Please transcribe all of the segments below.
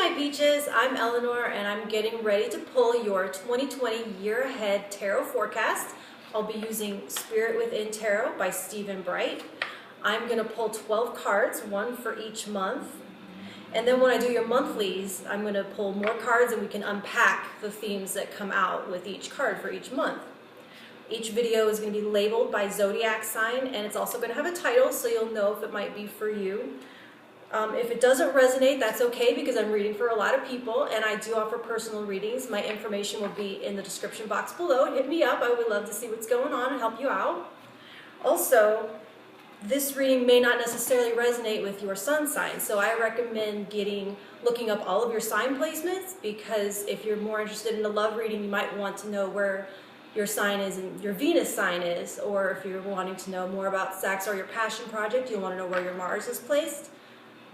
my peaches, I'm Eleanor and I'm getting ready to pull your 2020 year ahead tarot forecast. I'll be using Spirit Within Tarot by Stephen Bright. I'm going to pull 12 cards, one for each month. And then when I do your monthlies, I'm going to pull more cards and we can unpack the themes that come out with each card for each month. Each video is going to be labeled by zodiac sign, and it's also going to have a title so you'll know if it might be for you. If it doesn't resonate, that's okay because I'm reading for a lot of people and I do offer personal readings. My information will be in the description box below. Hit me up. I would love to see what's going on and help you out. Also, this reading may not necessarily resonate with your sun sign, so I recommend looking up all of your sign placements, because if you're more interested in a love reading, you might want to know where your sign is and your Venus sign is, or if you're wanting to know more about sex or your passion project, you'll want to know where your Mars is placed.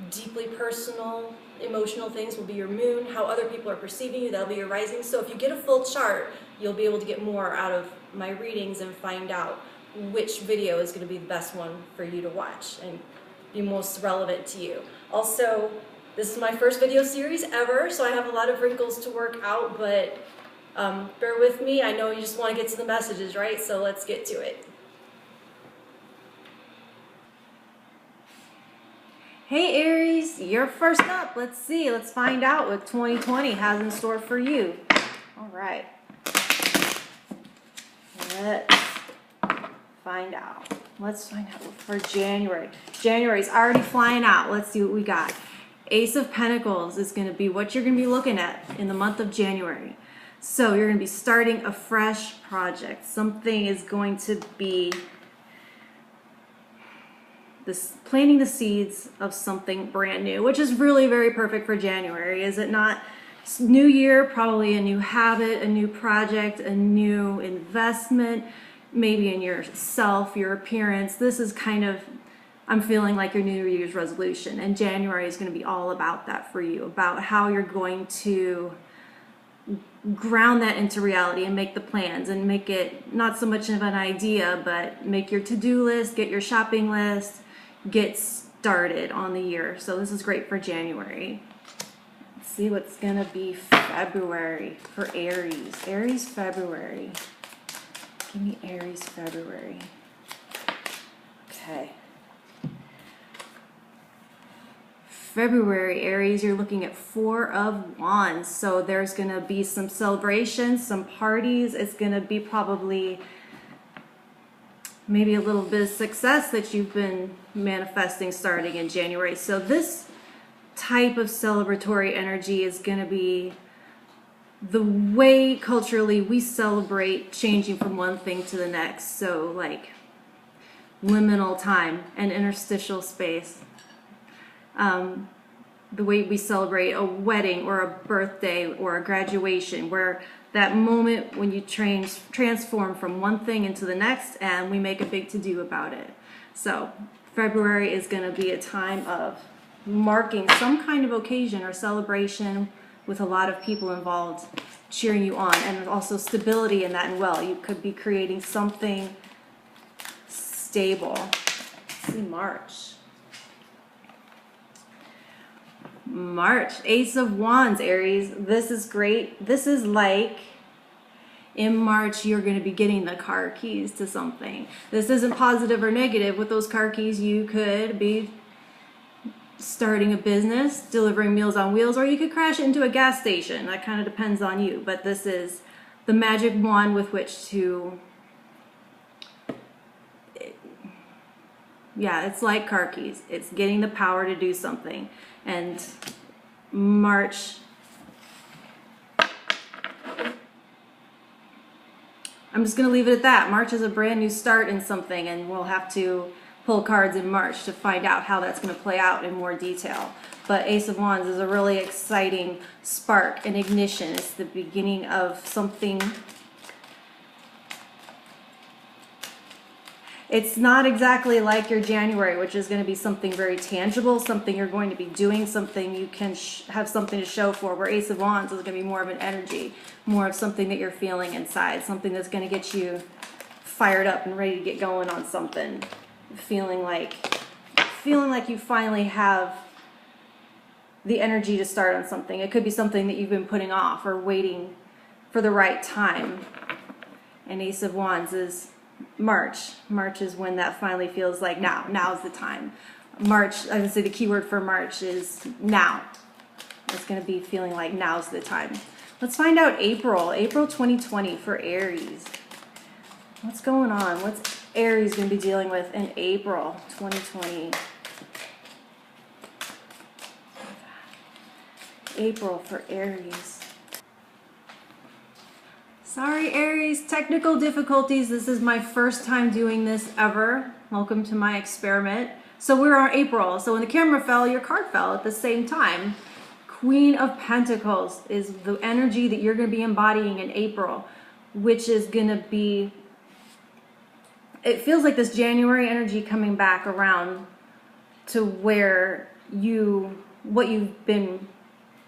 Deeply personal, emotional things will be your moon. How other people are perceiving you, that'll be your rising. So if you get a full chart, you'll be able to get more out of my readings and find out which video is going to be the best one for you to watch and be most relevant to you. Also, this is my first video series ever, so I have a lot of wrinkles to work out, but bear with me. I know you just want to get to the messages, right? So let's get to it. Hey Aries, you're first up. Let's see. Let's find out what 2020 has in store for you. All right. Let's find out. Let's find out for January. January's already flying out. Let's see what we got. Ace of Pentacles is going to be what you're going to be looking at in the month of January. So you're going to be starting a fresh project. Something is going to be planting the seeds of something brand new, which is really very perfect for January, is it not? New year, probably a new habit, a new project, a new investment, maybe in yourself, your appearance. This is kind of, I'm feeling like your New Year's resolution, and January is going to be all about that for you, about how you're going to ground that into reality and make the plans and make it not so much of an idea, but make your to-do list, get your shopping list, get started on the year. So this is great for January. Let's see what's gonna be February for Aries. Aries February. Give me Aries February. Okay. February, Aries, you're looking at 4 of Wands. So there's gonna be some celebrations, some parties. It's gonna be probably maybe a little bit of success that you've been manifesting starting in January. So this type of celebratory energy is going to be the way culturally we celebrate changing from one thing to the next. So like liminal time and interstitial space. The way we celebrate a wedding or a birthday or a graduation, where that moment when you transform from one thing into the next and we make a big to-do about it. So February is going to be a time of marking some kind of occasion or celebration with a lot of people involved cheering you on, and also stability in that. And well, you could be creating something stable. Let's see, March, Ace of Wands, Aries. This is great. This is like in March, you're going to be getting the car keys to something. This isn't positive or negative. With those car keys, you could be starting a business, delivering Meals on Wheels, or you could crash into a gas station. That kind of depends on you. But this is the magic wand with which to, yeah, it's like car keys. It's getting the power to do something. And March, I'm just going to leave it at that. March is a brand new start in something, and we'll have to pull cards in March to find out how that's going to play out in more detail. But Ace of Wands is a really exciting spark and ignition. It's the beginning of something. It's not exactly like your January, which is going to be something very tangible, something you're going to be doing, something you can have something to show for, where Ace of Wands is going to be more of an energy, more of something that you're feeling inside, something that's going to get you fired up and ready to get going on something, feeling like you finally have the energy to start on something. It could be something that you've been putting off or waiting for the right time. And Ace of Wands is March. March is when that finally feels like now's the time. March, I would say the key word for March is now. It's going to be feeling like now's the time. Let's find out April 2020 for Aries. What's going on? What's Aries going to be dealing with in April 2020? April for Aries. Sorry, Aries, technical difficulties. This is my first time doing this ever. Welcome to my experiment. So we're on April. So when the camera fell, your card fell at the same time. Queen of Pentacles is the energy that you're going to be embodying in April, which is going to be, it feels like this January energy coming back around to where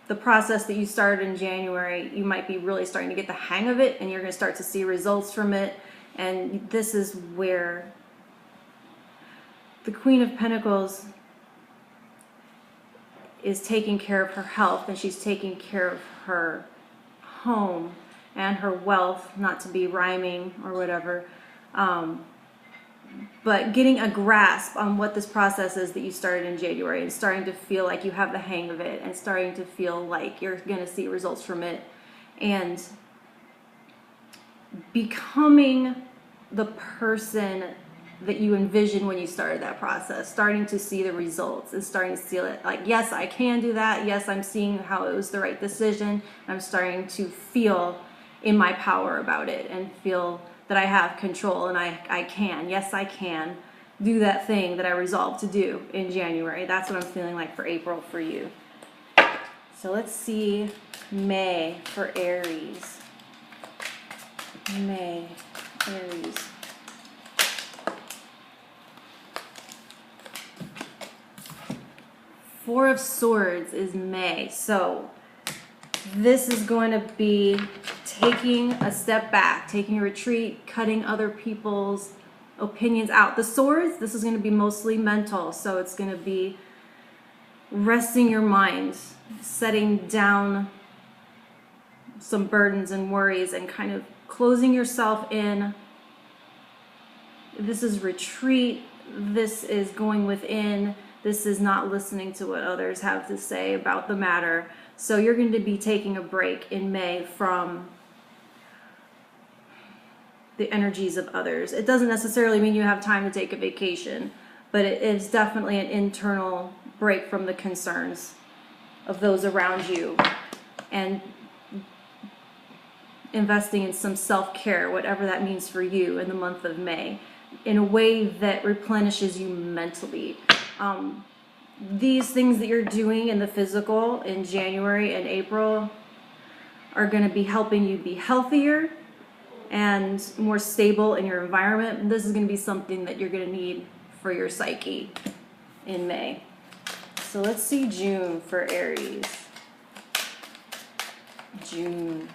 the process that you started in January, you might be really starting to get the hang of it, and you're going to start to see results from it. And this is where the Queen of Pentacles is taking care of her health, and she's taking care of her home and her wealth, not to be rhyming or whatever, but getting a grasp on what this process is that you started in January, and starting to feel like you have the hang of it, and starting to feel like you're going to see results from it, and becoming the person that you envisioned when you started that process, starting to see the results and starting to see it like, yes, I can do that. Yes, I'm seeing how it was the right decision. I'm starting to feel in my power about it and feel that I have control, and I can. Yes, I can do that thing that I resolved to do in January. That's what I'm feeling like for April for you. So let's see May for Aries. May, Aries. Four of Swords is May. So this is going to be taking a step back, taking a retreat, cutting other people's opinions out. The Swords, this is going to be mostly mental. So it's going to be resting your mind, setting down some burdens and worries, and kind of closing yourself in. This is retreat. This is going within. This is not listening to what others have to say about the matter. So you're going to be taking a break in May from the energies of others. It doesn't necessarily mean you have time to take a vacation, but it is definitely an internal break from the concerns of those around you, and investing in some self-care, whatever that means for you in the month of May, in a way that replenishes you mentally. These things that you're doing in the physical in January and April are going to be helping you be healthier and more stable in your environment. And this is going to be something that you're going to need for your psyche in May. So let's see June for Aries. June.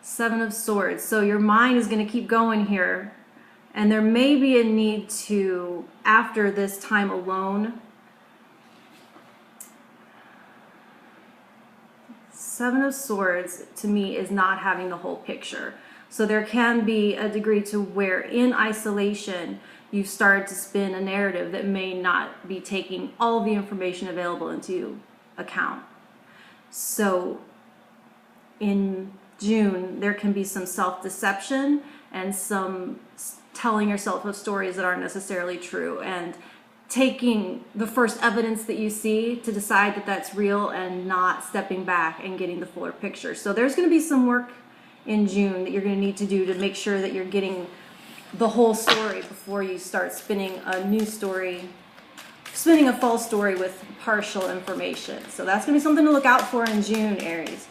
Seven of Swords. So your mind is going to keep going here. And there may be a need to, after this time alone, Seven of Swords to me is not having the whole picture. So there can be a degree to where in isolation you start to spin a narrative that may not be taking all the information available into account. So in June, there can be some self-deception and some telling yourself of stories that aren't necessarily true, and taking the first evidence that you see to decide that that's real, and not stepping back and getting the fuller picture. So there's going to be some work in June that you're going to need to do to make sure that you're getting the whole story before you start spinning a new story, spinning a false story with partial information. So that's going to be something to look out for in June, Aries.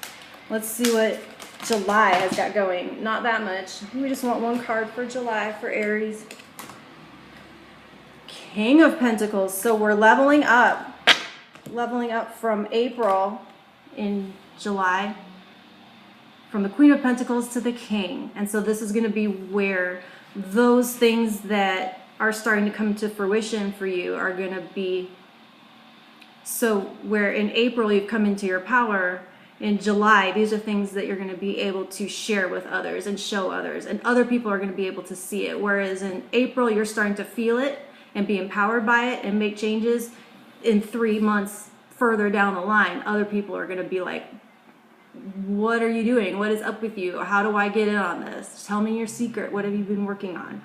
Let's see what July has got going. Not that much. We just want one card for July for Aries. King of Pentacles. So we're leveling up from April in July, from the Queen of Pentacles to the King. And so this is going to be where those things that are starting to come to fruition for you are going to be So where in April you've come into your power, in July, these are things that you're going to be able to share with others and show others, and other people are going to be able to see it. Whereas in April, you're starting to feel it and be empowered by it and make changes. In 3 months further down the line, other people are going to be like, what are you doing? What is up with you? How do I get in on this? Tell me your secret. What have you been working on?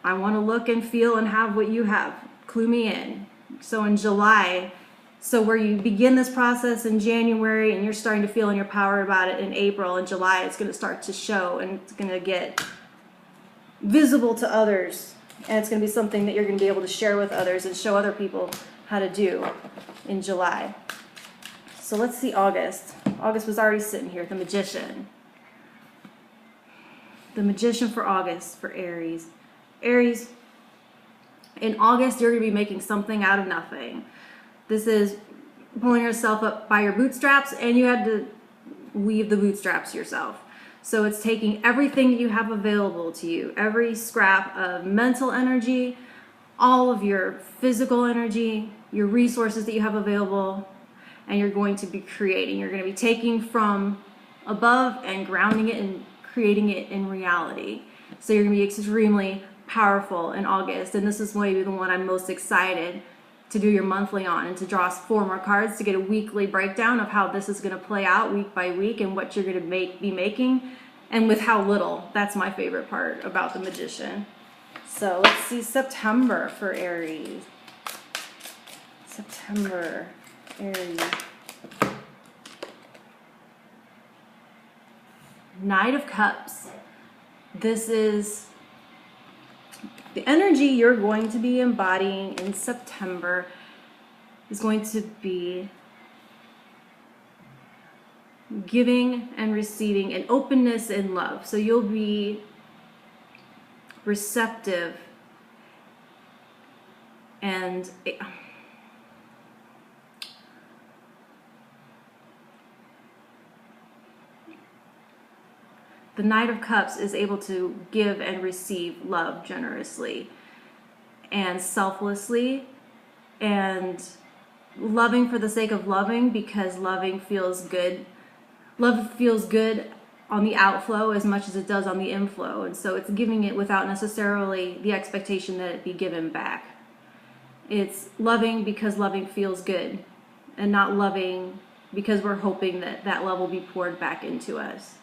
I want to look and feel and have what you have. Clue me in. So in July, so where you begin this process in January and you're starting to feel in your power about it in April and July, it's going to start to show and it's going to get visible to others. And it's going to be something that you're going to be able to share with others and show other people how to do in July. So let's see August. August was already sitting here, the Magician. The Magician for August, for Aries. Aries, in August, you're going to be making something out of nothing. This is pulling yourself up by your bootstraps, and you had to weave the bootstraps yourself. So it's taking everything you have available to you, every scrap of mental energy, all of your physical energy, your resources that you have available, and you're going to be creating. You're going to be taking from above and grounding it and creating it in reality. So you're going to be extremely powerful in August, and this is maybe the one I'm most excited to do your monthly on, and to draw 4 more cards to get a weekly breakdown of how this is going to play out week by week and what you're going to be making, and with how little. That's my favorite part about the Magician. So let's see September for Aries. September, Aries. Knight of Cups. This is the energy you're going to be embodying in September is going to be giving and receiving and openness and love. So you'll be receptive and the Knight of Cups is able to give and receive love generously and selflessly, and loving for the sake of loving, because loving feels good. Love feels good on the outflow as much as it does on the inflow, and so it's giving it without necessarily the expectation that it be given back. It's loving because loving feels good, and not loving because we're hoping that that love will be poured back into us.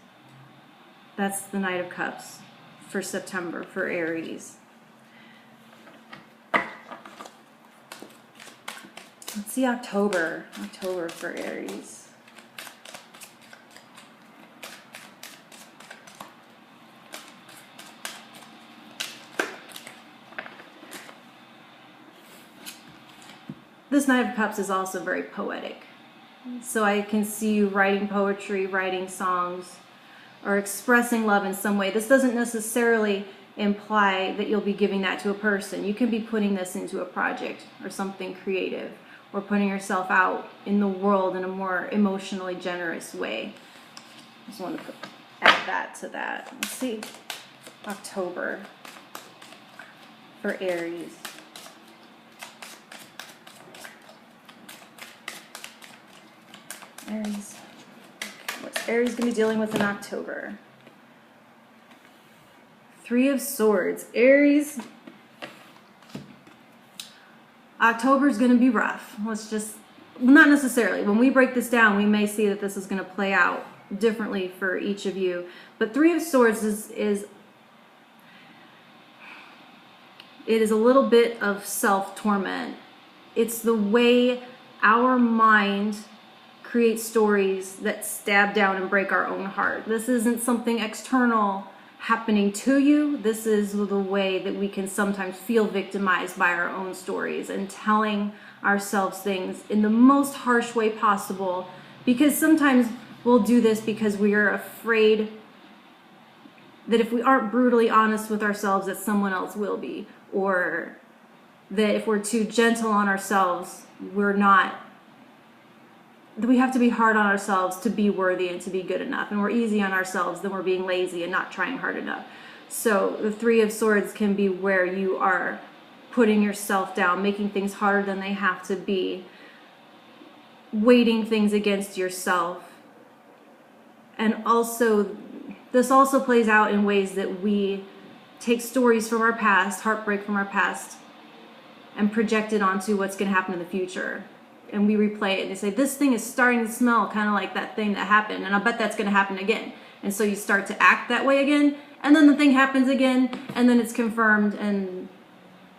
That's the Knight of Cups for September for Aries. Let's see October. October for Aries. This Knight of Cups is also very poetic. So I can see you writing poetry, writing songs, or expressing love in some way. This doesn't necessarily imply that you'll be giving that to a person. You can be putting this into a project or something creative, or putting yourself out in the world in a more emotionally generous way. Just want to add that to that. Let's see October for Aries. Aries. What's Aries going to be dealing with in October? 3 of Swords. Aries, October is going to be rough. Let's just, well, not necessarily. When we break this down, we may see that this is going to play out differently for each of you. But 3 of Swords is a little bit of self-torment. It's the way our mind create stories that stab down and break our own heart. This isn't something external happening to you. This is the way that we can sometimes feel victimized by our own stories and telling ourselves things in the most harsh way possible, because sometimes we'll do this because we are afraid that if we aren't brutally honest with ourselves that someone else will be, or that if we're too gentle on ourselves, we have to be hard on ourselves to be worthy and to be good enough. And we're easy on ourselves, then we're being lazy and not trying hard enough. So the 3 of Swords can be where you are putting yourself down, making things harder than they have to be, weighting things against yourself. And also, this also plays out in ways that we take stories from our past, heartbreak from our past, and project it onto what's going to happen in the future. And we replay it and they say, this thing is starting to smell kind of like that thing that happened, and I bet that's going to happen again. And so you start to act that way again, and then the thing happens again, and then it's confirmed, and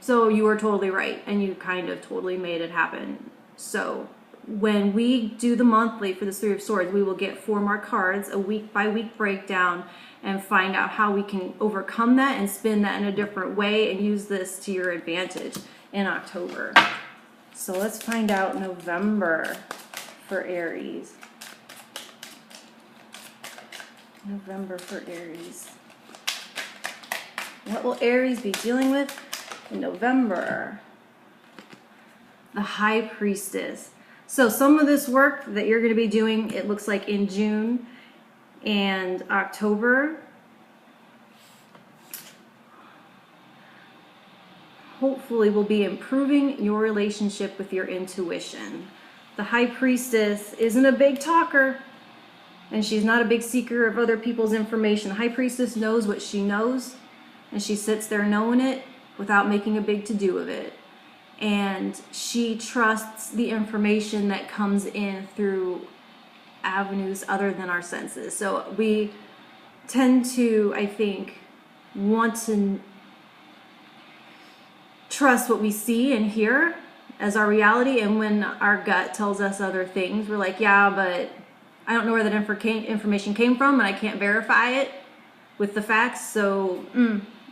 so you were totally right, and you kind of totally made it happen. So when we do the monthly for the Three of Swords, we will get 4 more cards, a week-by-week breakdown, and find out how we can overcome that and spin that in a different way and use this to your advantage in October. So let's find out November for Aries. November for Aries. What will Aries be dealing with in November? The High Priestess. So some of this work that you're going to be doing, it looks like in June and October, hopefully will be improving your relationship with your intuition. The High Priestess isn't a big talker, and she's not a big seeker of other people's information. The High Priestess knows what she knows, and she sits there knowing it without making a big to-do of it. And she trusts the information that comes in through avenues other than our senses. So we tend to, I think, want to trust what we see and hear as our reality, and when our gut tells us other things, we're like, yeah, but I don't know where that information came from, and I can't verify it with the facts, so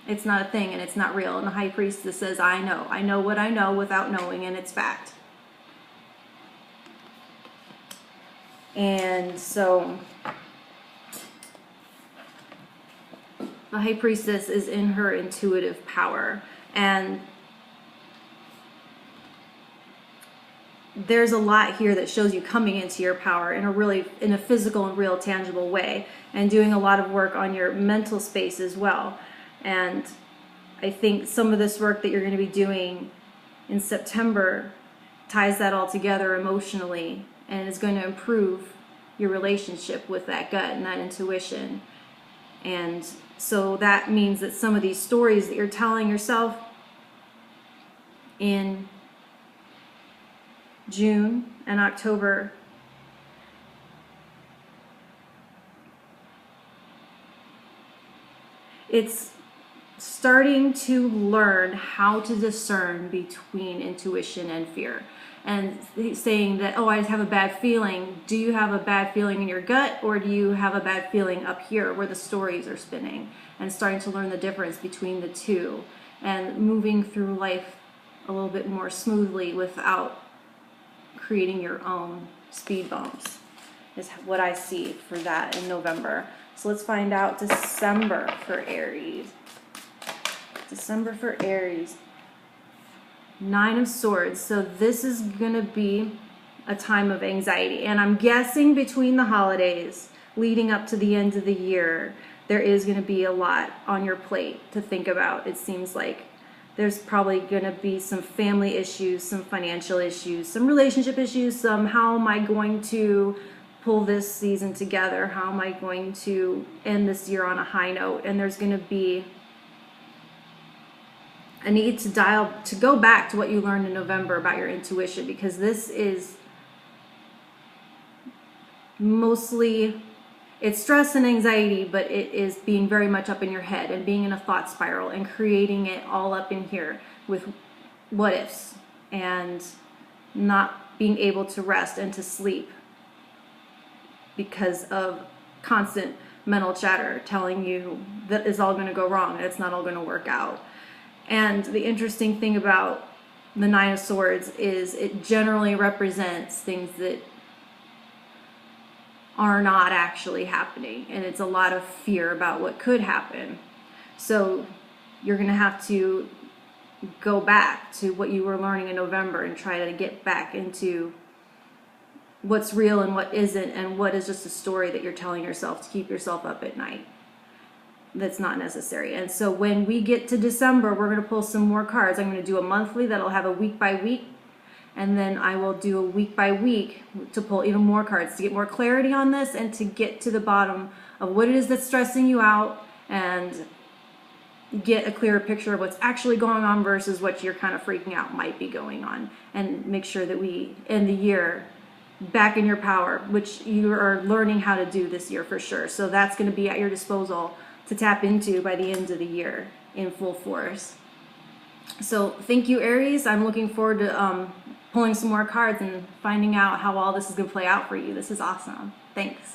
it's not a thing, and it's not real. And the High Priestess says, I know what I know without knowing, and it's fact. And so the High Priestess is in her intuitive power, and there's a lot here that shows you coming into your power in a physical and real tangible way, and doing a lot of work on your mental space as well. And I think some of this work that you're going to be doing in September ties that all together emotionally, and is going to improve your relationship with that gut and that intuition. And so that means that some of these stories that you're telling yourself in June and October, it's starting to learn how to discern between intuition and fear. And saying that, oh, I just have a bad feeling. Do you have a bad feeling in your gut, or do you have a bad feeling up here where the stories are spinning? And starting to learn the difference between the two, and moving through life a little bit more smoothly without creating your own speed bumps is what I see for that in November. So let's find out December for Aries. December for Aries. 9 of Swords. So this is going to be a time of anxiety. And I'm guessing between the holidays leading up to the end of the year, there is going to be a lot on your plate to think about. It seems like there's probably going to be some family issues, some financial issues, some relationship issues, some how am I going to pull this season together? How am I going to end this year on a high note? And there's going to be a need to go back to what you learned in November about your intuition, because this is mostly, it's stress and anxiety, but it is being very much up in your head and being in a thought spiral and creating it all up in here with what ifs and not being able to rest and to sleep because of constant mental chatter telling you that it's all going to go wrong, that it's not all going to work out. And the interesting thing about the 9 of Swords is it generally represents things that are not actually happening, and it's a lot of fear about what could happen. So you're going to have to go back to what you were learning in November and try to get back into what's real and what isn't, and what is just a story that you're telling yourself to keep yourself up at night. And the interesting thing about the 9 of Swords is it generally represents things that are not actually happening, and it's a lot of fear about what could happen. So you're going to have to go back to what you were learning in November and try to get back into what's real and what isn't, and what is just a story that you're telling yourself to keep yourself up at night. that's not necessary. And so when we get to December, we're going to pull some more cards. I'm going to do a monthly that'll have a week by week, and then I will do a week by week to pull even more cards to get more clarity on this and to get to the bottom of what it is that's stressing you out and get a clearer picture of what's actually going on versus what you're kind of freaking out might be going on, and make sure that we end the year back in your power, which you are learning how to do this year for sure. So that's going to be at your disposal to tap into by the end of the year in full force. So thank you, Aries. I'm looking forward to pulling some more cards and finding out how all this is going to play out for you. This is awesome. Thanks.